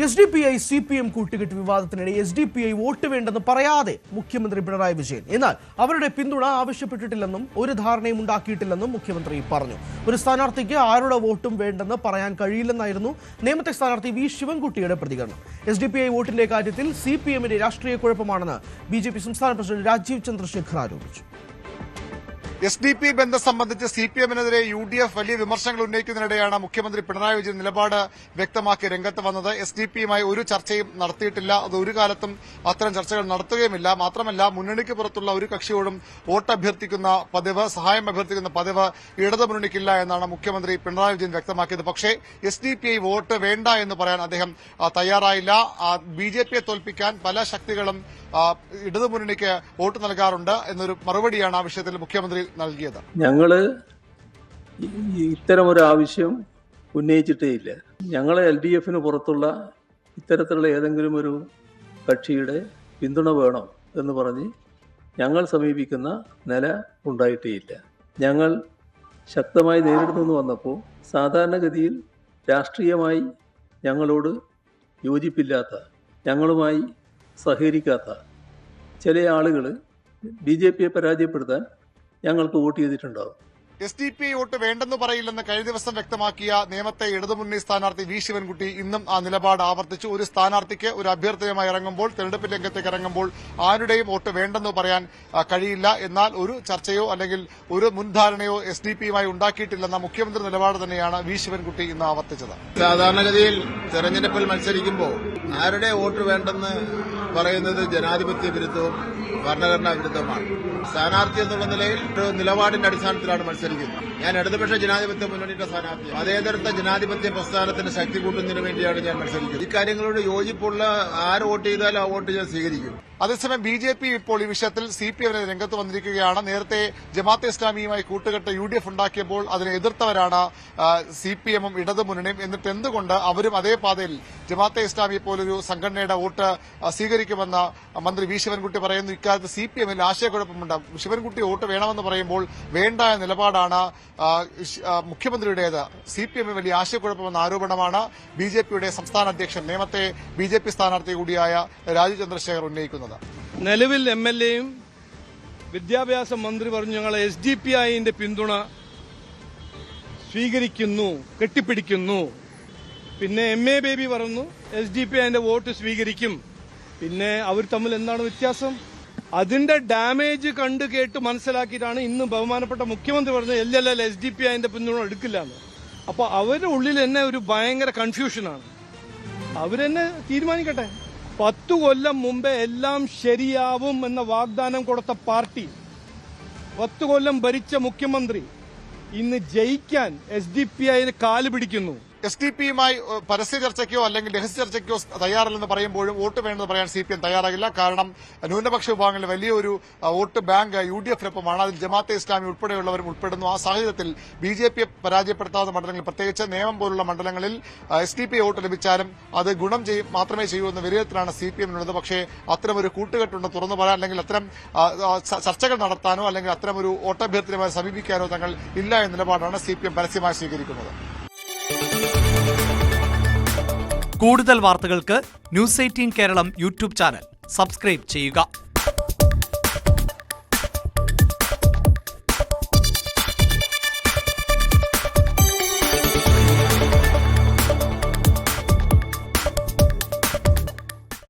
SDPI CPM കൂട്ടുകെട്ട് വിവാദത്തിനിടെ SDPI vote വേണ്ടെന്ന് പറയാതെ മുഖ്യമന്ത്രി പിണറായി വിജയൻ. എന്നാൽ അവരുടെ പിന്തുണ ആവശ്യപ്പെട്ടിട്ടില്ലെന്നും ഒരു ധാരണയും ഉണ്ടാക്കിയിട്ടില്ലെന്നും മുഖ്യമന്ത്രി പറഞ്ഞു. ഒരു സ്ഥാനാർത്ഥിക്ക് ആരുടെ വോട്ടും വേണ്ടെന്ന് പറയാൻ കഴിയില്ലെന്നായിരുന്നു നേമത്തെ സ്ഥാനാർത്ഥി വി ശിവൻകുട്ടിയുടെ പ്രതികരണം. SDPI വോട്ടിന്റെ കാര്യത്തിൽ CPMന്റെ രാഷ്ട്രീയ കുഴപ്പമാണെന്ന് BJP സംസ്ഥാന പ്രസിഡന്റ് രാജീവ് ചന്ദ്രശേഖർ ആരോപിച്ചു. SDP ബന്ധം സംബന്ധിച്ച് CPMനെതിരെ UDF വലിയ വിമർശനങ്ങൾ ഉന്നയിക്കുന്നതിനിടെയാണ് മുഖ്യമന്ത്രി പിണറായി വിജയൻ നിലപാട് വ്യക്തമാക്കി രംഗത്ത് വന്നത്. SDPയുമായി ഒരു ചർച്ചയും നടത്തിയിട്ടില്ല, അത് ഒരു കാലത്തും അത്തരം ചർച്ചകൾ നടത്തുകയുമില്ല. മാത്രമല്ല, മുന്നണിക്ക് പുറത്തുള്ള ഒരു കക്ഷിയോടും വോട്ട് അഭ്യർത്ഥിക്കുന്ന പതിവ്, സഹായം അഭ്യർത്ഥിക്കുന്ന പതിവ് ഇടതുമുന്നണിക്കില്ല എന്നാണ് മുഖ്യമന്ത്രി പിണറായി വിജയൻ വ്യക്തമാക്കിയത്. പക്ഷേ SDPI വോട്ട് വേണ്ട എന്ന് പറയാൻ അദ്ദേഹം തയ്യാറായില്ല. BJPയെ തോൽപ്പിക്കാൻ പല ശക്തികളും ഇടതുമുന്നണിക്ക് വോട്ട് നൽകാറുണ്ട് എന്നൊരു മറുപടിയാണ് ആ വിഷയത്തിൽ മുഖ്യമന്ത്രി നൽകിയത്. ഞങ്ങള് ഇത്തരമൊരു ആവശ്യം ഉന്നയിച്ചിട്ടേ ഇല്ല. ഞങ്ങളെ LDFന് പുറത്തുള്ള ഇത്തരത്തിലുള്ള ഏതെങ്കിലും ഒരു കക്ഷിയുടെ പിന്തുണ വേണം എന്ന് പറഞ്ഞ് ഞങ്ങൾ സമീപിക്കുന്ന നില ഉണ്ടായിട്ടേ ഇല്ല. ഞങ്ങൾ ശക്തമായി നേരിടുന്നു വന്നപ്പോൾ സാധാരണഗതിയിൽ രാഷ്ട്രീയമായി ഞങ്ങളോട് യോജിപ്പില്ലാത്ത, ഞങ്ങളുമായി സഹകരിക്കാത്ത ചില ആളുകൾ BJPയെ പരാജയപ്പെടുത്താൻ ഞങ്ങൾക്ക് വോട്ട് ചെയ്തിട്ടുണ്ടാവും. SDPI വോട്ട് വേണ്ടെന്ന് പറയില്ലെന്ന് കഴിഞ്ഞ ദിവസം വ്യക്തമാക്കിയ നേമത്തെ ഇടതുമുന്നണി സ്ഥാനാർത്ഥി വി ശിവൻകുട്ടി ഇന്നും ആ നിലപാട് ആവർത്തിച്ചു. ഒരു സ്ഥാനാർത്ഥിക്ക് ഒരു അഭ്യർത്ഥനയുമായി ഇറങ്ങുമ്പോൾ, തെരഞ്ഞെടുപ്പ് രംഗത്തേക്ക് ഇറങ്ങുമ്പോൾ ആരുടെയും വോട്ട് വേണ്ടെന്ന് പറയാൻ കഴിയില്ല. എന്നാൽ ഒരു ചർച്ചയോ അല്ലെങ്കിൽ ഒരു മുൻധാരണയോ SDPയുമായി ഉണ്ടാക്കിയിട്ടില്ലെന്ന മുഖ്യമന്ത്രി നിലപാട് തന്നെയാണ് വി ശിവൻകുട്ടി ഇന്ന് ആവർത്തിച്ചത്. സാധാരണഗതിയിൽ തെരഞ്ഞെടുപ്പിൽ മത്സരിക്കുമ്പോൾ ആരുടെ വോട്ട് വേണ്ടെന്ന് പറയുന്നത് ജനാധിപത്യ വിരുദ്ധവും ഭരണഘടനാ വിരുദ്ധവുമാണ്. സ്ഥാനാർത്ഥി എന്നുള്ള നിലയിൽ ഒരു നിലപാടിന്റെ അടിസ്ഥാനത്തിലാണ് മത്സരിക്കുന്നത്. ഞാൻ ഇടതുപക്ഷ ജനാധിപത്യ മുന്നണിയുടെ സ്ഥാനാർത്ഥി, മതേതരത്വ ജനാധിപത്യ പ്രസ്ഥാനത്തിന് ശക്തി കൂട്ടുന്നതിന് വേണ്ടിയാണ് ഞാൻ മത്സരിക്കുന്നത്. ഇക്കാര്യങ്ങളോട് യോജിപ്പുള്ള ആര് വോട്ട് ചെയ്താലും ആ വോട്ട് ഞാൻ സ്വീകരിക്കും. അതേസമയം BJP ഇപ്പോൾ ഈ വിഷയത്തിൽ CPMനെ രംഗത്ത് വന്നിരിക്കുകയാണ്. നേരത്തെ ജമാഅത്തെ ഇസ്ലാമിയുമായി കൂട്ടുകെട്ട് UDF ഉണ്ടാക്കിയപ്പോൾ അതിനെ എതിർത്തവരാണ് CPMും ഇടതുമുന്നണിയും. എന്നിട്ട് എന്തുകൊണ്ട് അവരും അതേ പാതയിൽ ജമാഅത്തെ ഇസ്ലാമിയെ പോലൊരു സംഘടനയുടെ വോട്ട് സ്വീകരിക്കുമെന്ന് മന്ത്രി വി ശിവൻകുട്ടി പറയുന്നു. ഇക്കാര്യത്തിൽ CPMൽ ആശയക്കുഴപ്പമുണ്ട്. ശിവൻകുട്ടി വോട്ട് വേണമെന്ന് പറയുമ്പോൾ വേണ്ട എന്ന നിലപാടാണ് മുഖ്യമന്ത്രിയുടേത്. CPMൽ വലിയ ആശയക്കുഴപ്പമെന്ന ആരോപണമാണ് BJPയുടെ സംസ്ഥാന അധ്യക്ഷൻ, നേമത്തെ BJP സ്ഥാനാർത്ഥി കൂടിയായ രാജീവ് ചന്ദ്രശേഖർ ഉന്നയിക്കുന്നത്. നിലവിൽ MLAയും വിദ്യാഭ്യാസ മന്ത്രി പറഞ്ഞു ഞങ്ങൾ SDPIന്റെ പിന്തുണ സ്വീകരിക്കുന്നു, കെട്ടിപ്പിടിക്കുന്നു. പിന്നെ MA ബേബി പറഞ്ഞു SDPIന്റെ വോട്ട് സ്വീകരിക്കും. പിന്നെ അവർ തമ്മിൽ എന്താണ് വ്യത്യാസം? അതിന്റെ ഡാമേജ് കണ്ടു കേട്ട് മനസ്സിലാക്കിയിട്ടാണ് ഇന്ന് ബഹുമാനപ്പെട്ട മുഖ്യമന്ത്രി പറഞ്ഞത് LLL SDPIന്റെ പിന്തുണ എടുക്കില്ല എന്ന്. അപ്പൊ അവരുടെ ഉള്ളിൽ തന്നെ ഒരു ഭയങ്കര കൺഫ്യൂഷനാണ്. അവരെന്നെ തീരുമാനിക്കട്ടെ. 10 കൊല്ലം മുമ്പേ എല്ലാം ശരിയാവും എന്ന വാഗ്ദാനം കൊടുത്ത പാർട്ടി, 10 കൊല്ലം ഭരിച്ച മുഖ്യമന്ത്രി ഇന്ന് ജയിക്കാൻ SDPIന് കാല് പിടിക്കുന്നു. SDPയുമായി പരസ്യ ചർച്ചയ്ക്കോ അല്ലെങ്കിൽ രഹസ്യ ചർച്ചയ്ക്കോ തയ്യാറല്ലെന്ന് പറയുമ്പോഴും വോട്ട് വേണമെന്ന് പറയാൻ CPM തയ്യാറാകില്ല. കാരണം ന്യൂനപക്ഷ വിഭാഗങ്ങളിൽ വലിയൊരു വോട്ട് ബാങ്ക് UDFനൊപ്പമാണ്. അതിൽ ജമാഅത്തെ ഇസ്ലാമി ഉൾപ്പെടെയുള്ളവരും ഉൾപ്പെടുന്നു. ആ സാഹചര്യത്തിൽ BJPയെ പരാജയപ്പെടുത്താവുന്ന മണ്ഡലങ്ങളിൽ, പ്രത്യേകിച്ച് നേമം പോലുള്ള മണ്ഡലങ്ങളിൽ SDPI വോട്ട് ലഭിച്ചാലും അത് ഗുണം മാത്രമേ ചെയ്യൂ എന്ന വിലയിരുത്തലാണ് CPMനുള്ളത്. പക്ഷേ അത്തരമൊരു കൂട്ടുകെട്ടുണ്ട് തുറന്നു പറയാൻ, അല്ലെങ്കിൽ അത്തരം ചർച്ചകൾ നടത്താനോ അല്ലെങ്കിൽ അത്തരമൊരു വോട്ടഭ്യർത്ഥനയുമായി സമീപിക്കാനോ തങ്ങൾ ഇല്ല എന്ന നിലപാടാണ് CPM പരസ്യമായി സ്വീകരിക്കുന്നത്. കൂടുതൽ വാർത്തകൾക്ക് News 18 Keralam YouTube channel subscribe ചെയ്യുക.